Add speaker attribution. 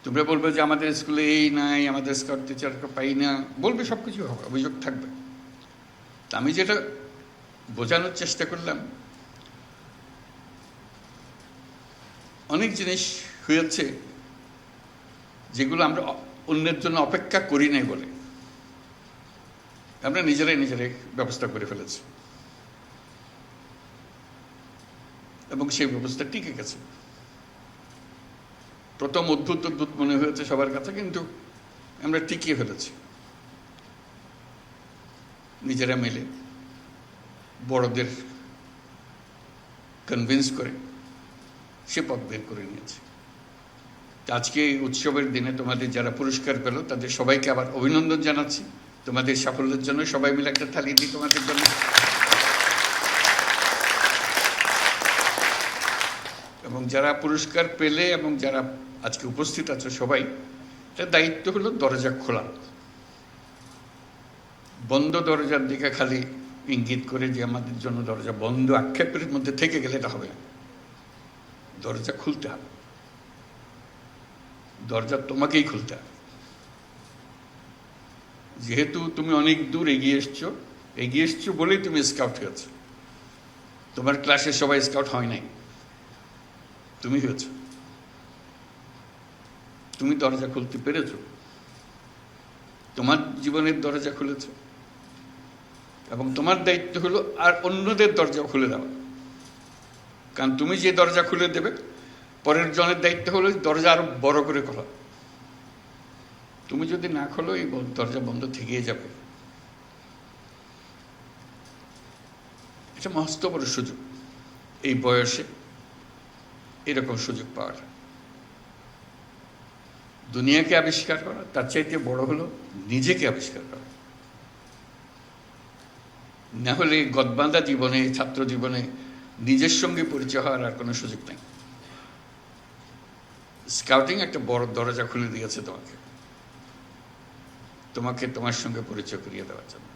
Speaker 1: তোমরা বলবে যে আমাদের স্কুলে এই নাই, আমাদের স্কাউট টিচারকে পাই না, বলবে, সব কিছু হবে, অভিযোগ থাকবে। তা আমি যেটা বোঝানোর চেষ্টা করলাম, অনেক জিনিস হয়েছে যেগুলো আমরা অন্যের জন্য অপেক্ষা করি নাই বলে আমরা নিজেরাই ব্যবস্থা করে ফেলেছি, এবং সেই ব্যবস্থা টিকে গেছে। প্রথম অদ্ভুত অদ্ভুত মনে হয়েছে সবার কাছে, কিন্তু আমরা টিকিয়ে ফেলেছি নিজেরা মিলে, বড়দের কনভিন্স করে সে পথ বের করে নিয়েছে। আজকে এই উৎসবের দিনে তোমাদের যারা পুরস্কার পেল তাদের সবাইকে আবার অভিনন্দন জানাচ্ছি। তোমাদের সাফল্যের জন্য সবাই মিলে একটা তালি দিই তোমাদের জন্য। এবং যারা পুরস্কার পেলে এবং যারা আজকে উপস্থিত আছো সবাই, তার দায়িত্ব হলো দরজা খোলা। বন্ধ দরজার দিকে খালি ইঙ্গিত করে যে আমাদের জন্য দরজা বন্ধ, আক্ষেপের মধ্যে থেকে গেলে এটা হবে না। দরজা খুলতে হবে, দরজা তোমাকেই খুলতে হবে। যেহেতু তুমি অনেক দূর এগিয়ে এসছো বলেই তুমি স্কাউট হয়েছ। তোমার ক্লাসে সবাই স্কাউট হয় নাই, তুমি হয়েছ। তুমি দরজা খুলতে পেরেছ, তোমার জীবনের দরজা খুলেছ, এবং তোমার দায়িত্ব হলো আর অন্যদের দরজা খুলে দেওয়া। কারণ তুমি যে দরজা খুলে দেবে, পরের জনের দায়িত্ব হলো দরজা আরো বড় করে খোলা। তুমি যদি না খোলো, এই দরজা বন্ধ থেকেই যাবে। এটা মস্ত বড় সুযোগ, এই বয়সে এরকম সুযোগ পাওয়াটা। দুনিয়াকে আবিষ্কার করা, তার চাইতে বড় হলো নিজেকে আবিষ্কার করা। না হলে গদবাঁধা জীবনে, ছাত্র জীবনে নিজের সঙ্গে পরিচয় হওয়ার আর কোনো সুযোগ নেই। স্কাউটিং একটা বড় দরজা খুলে দিয়েছে তোমাকে তোমার সঙ্গে পরিচয় করিয়ে দেওয়ার জন্য।